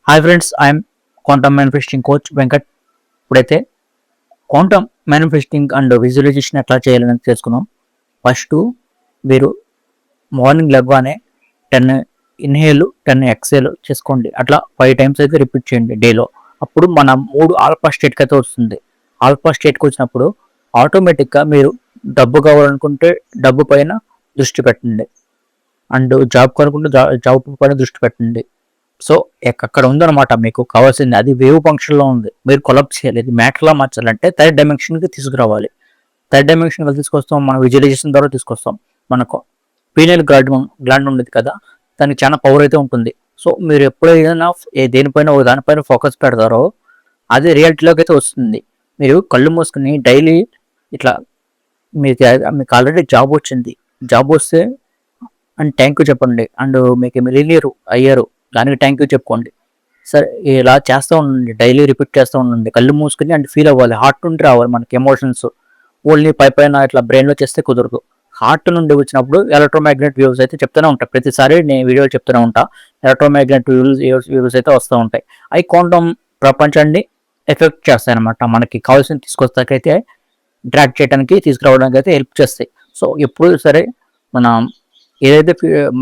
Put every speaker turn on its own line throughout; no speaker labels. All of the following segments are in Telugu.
Hi friends, I'm quantum మ్యానిఫెస్టింగ్ coach Venkat. ఇప్పుడైతే క్వాంటమ్ మ్యానిఫెస్టింగ్ అండ్ విజువలైజేషన్ ఎట్లా చేయాలని తెలుసుకున్నాం. ఫస్ట్ మీరు మార్నింగ్ లెగ్గానే 10 ఇన్హేల్ 10 ఎక్సేల్ చేసుకోండి. అట్లా 5 టైమ్స్ అయితే రిపీట్ చేయండి డేలో. అప్పుడు మన 3 ఆల్ఫా స్టేట్కి అయితే వస్తుంది. ఆల్ఫా స్టేట్కి వచ్చినప్పుడు ఆటోమేటిక్గా మీరు డబ్బు కావాలనుకుంటే డబ్బు పైన దృష్టి పెట్టండి, అండ్ జాబ్ కావాలనుకుంటే జాబ్ పైన దృష్టి పెట్టండి. సో అక్కడ ఉందన్నమాట మీకు కావాల్సింది. అది వేవ్ ఫంక్షన్లో ఉంది. మీరు కొలాప్స్ చేయాలి. ఇది మ్యాటర్లా మార్చాలంటే థర్డ్ డైమెన్షన్కి తీసుకురావాలి. థర్డ్ డైమెన్షన్కి తీసుకొస్తాం, మనం విజువలైజేషన్ ద్వారా తీసుకొస్తాం. మనకు పీనియల్ గ్లాండ్ ఉండేది కదా, దానికి చాలా పవర్ అయితే ఉంటుంది. సో మీరు ఎప్పుడైనా దేనిపైన దానిపైన ఫోకస్ పెడతారో అది రియాలిటీలోకి అయితే వస్తుంది. మీరు కళ్ళు మూసుకుని డైలీ ఇట్లా మీకు ఆల్రెడీ జాబ్ వచ్చింది, జాబ్ వస్తే అండ్ థ్యాంక్ యూ చెప్పండి, అండ్ మీకు మిలియనీర్ అయ్యారు, దానికి థ్యాంక్ యూ చెప్పుకోండి. సరే ఇలా చేస్తూ ఉండండి, డైలీ రిపీట్ చేస్తూ ఉండండి. కళ్ళు మూసుకుని అంటే ఫీల్ అవ్వాలి, హార్ట్ నుండి రావాలి మనకి ఎమోషన్స్. ఓన్లీ పైన ఇట్లా బ్రెయిన్లో చేస్తే కుదరదు. హార్ట్ నుండి వచ్చినప్పుడు ఎలక్ట్రోమాగ్నెట్ వేవ్స్ అయితే చెప్తూనే ఉంటాయి. ప్రతిసారి నేను వీడియోలు చెప్తూనే ఉంటా, ఎలక్ట్రోమాగ్నెట్ వేవ్స్ అయితే వస్తూ ఉంటాయి. అవి క్వాంటమ్ ప్రపంచాన్ని ఎఫెక్ట్ చేస్తాయి అనమాట. మనకి కావాల్సిన తీసుకొస్తాకైతే డ్రాక్ చేయడానికి తీసుకురావడానికి అయితే హెల్ప్ చేస్తాయి. సో ఎప్పుడు సరే మన ఏదైతే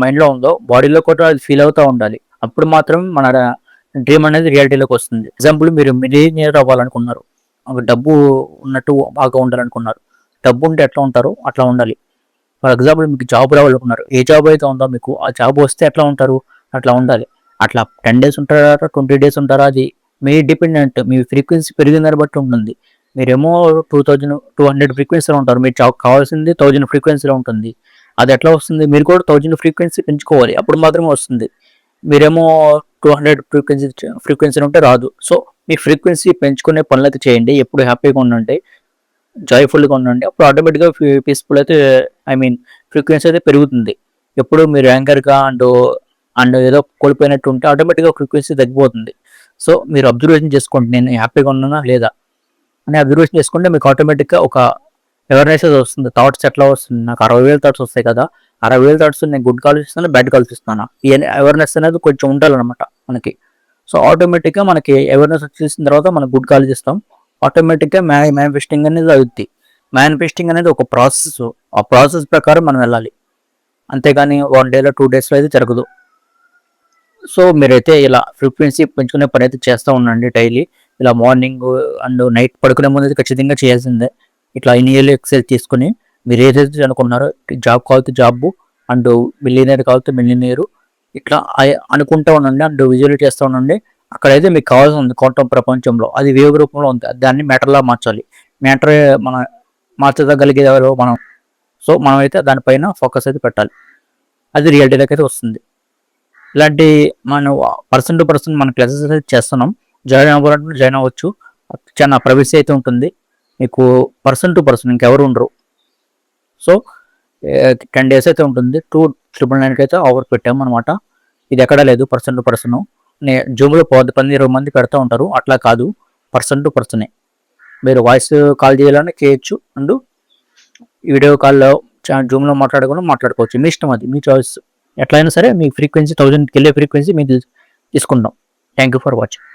మైండ్లో ఉందో బాడీలో కూడా అది ఫీల్ అవుతూ ఉండాలి. అప్పుడు మాత్రం మన డ్రీమ్ అనేది రియాలిటీలోకి వస్తుంది. ఎగ్జాంపుల్, మీరు మిలియనియర్ అవ్వాలనుకున్నారు, డబ్బు ఉన్నట్టు బాగా ఉండాలనుకున్నారు. డబ్బు ఉంటే ఎట్లా ఉంటారో అట్లా ఉండాలి. ఫర్ ఎగ్జాంపుల్, మీకు జాబ్ రావాలనుకున్నారు, ఏ జాబ్ అయితే ఉందో మీకు ఆ జాబ్ వస్తే ఎట్లా ఉంటారు అట్లా ఉండాలి. అట్లా 10 days ఉంటారా, 20 days ఉంటారా, అది మీ డిపెండెంట్. మీ ఫ్రీక్వెన్సీ పెరిగిన దాన్ని బట్టి ఉంటుంది. మీరేమో 2200 ఫ్రీక్వెన్సీలో ఉంటారు, మీరు జాబ్ కావాల్సింది 1000 ఫ్రీక్వెన్సీలో ఉంటుంది. అది ఎట్లా వస్తుంది? మీరు కూడా 1000 ఫ్రీక్వెన్సీ పెంచుకోవాలి, అప్పుడు మాత్రమే వస్తుంది. మీరేమో 200 ఫ్రీక్వెన్సీ ఉంటే రాదు. సో మీ ఫ్రీక్వెన్సీ పెంచుకునే పనులు అయితే చేయండి. ఎప్పుడు హ్యాపీగా ఉండండి, జాయ్ఫుల్గా ఉండండి. అప్పుడు ఆటోమేటిక్గా పీస్ఫుల్ అయితే ఫ్రీక్వెన్సీ అయితే పెరుగుతుంది. ఎప్పుడు మీరు యాంకర్గా అండ్ ఏదో కోల్పోయినట్టు ఉంటే ఆటోమేటిక్గా ఫ్రీక్వెన్సీ తగ్గిపోతుంది. సో మీరు అబ్జర్వేషన్ చేసుకోండి, నేను హ్యాపీగా ఉన్నానా లేదా అని అబ్జర్వేషన్ చేసుకుంటే మీకు ఆటోమేటిక్గా ఒక అవేర్నెస్ వస్తుంది. థాట్స్ ఎట్లా వస్తుంది? నాకు 60,000 థాట్స్ వస్తాయి కదా, 60,000 థాట్స్ నేను గుడ్ ఆలోచిస్తాను, బ్యాడ్ ఆలోచిస్తాను. ఈ అవేర్నెస్ అనేది కొంచెం ఉండాలన్నమాట మనకి. సో ఆటోమేటిక్గా మనకి అవేర్నెస్ వచ్చేసిన తర్వాత మనం గుడ్ ఆలోచిస్తాం. ఆటోమేటిక్గా మేనిఫెస్టింగ్ అనేది అవుద్ది. మేనిఫెస్టింగ్ అనేది ఒక ప్రాసెస్. ఆ ప్రాసెస్ ప్రకారం మనం వెళ్ళాలి, అంతేగాని 1 day 2 daysలో అయితే జరగదు. సో మీరైతే ఇలా ఫ్రీక్వెన్సీ పెంచుకునే పని అయితే చేస్తూ ఉండండి డైలీ. ఇలా మార్నింగ్ అండ్ నైట్ పడుకునే ముందు అయితే ఖచ్చితంగా చేయాల్సిందే. ఇట్లా ఇన్హేల్ ఎక్సెల్ తీసుకుని మీరు ఏదైతే అనుకున్నారో, జాబ్ కావాలితే జాబ్, అండ్ మిలియనీర్ కావాలితే మిలియనీర్, ఇట్లా అనుకుంటూ ఉండండి అండ్ విజువల్ చేస్తూ ఉండండి. అక్కడైతే మీకు కావాల్సి ఉంది క్వాంటమ్ ప్రపంచంలో, అది వేవ్ రూపంలో ఉంది. దాన్ని మ్యాటర్లా మార్చాలి. మ్యాటర్ మన మార్చగలిగేవారు మనం. సో మనమైతే దానిపైన ఫోకస్ అయితే పెట్టాలి, అది రియాలిటీలోకి అయితే వస్తుంది. ఇలాంటి మనం పర్సన్ టు పర్సన్ మన క్లాసెస్ అయితే చేస్తున్నాం. జాయిన్ అవ్వాలంటే జాయిన్ అవ్వచ్చు. చాలా ప్రైవసీ అయితే ఉంటుంది మీకు. పర్సన్ టు పర్సన్ ఇంకెవరు ఉండరు. సో 10 days అయితే ఉంటుంది. 2,999 అయితే ఆఫర్ పెట్టాము అనమాట. ఇది ఎక్కడా లేదు, పర్సన్ టు పర్సన్. జూమ్లో 10-20 మంది పెడతా ఉంటారు, అట్లా కాదు, పర్సన్ టు పర్సనే. మీరు వాయిస్ కాల్ చేయాలని చేయొచ్చు, అండ్ వీడియో కాల్లో జూమ్లో మాట్లాడుకోవచ్చు. మీ ఇష్టం, అది మీ చాయిస్. ఎట్లయినా సరే మీ ఫ్రీక్వెన్సీ 1000కి వెళ్ళే ఫ్రీక్వెన్సీ మీరు తీసుకుంటాం. Thank you for watching.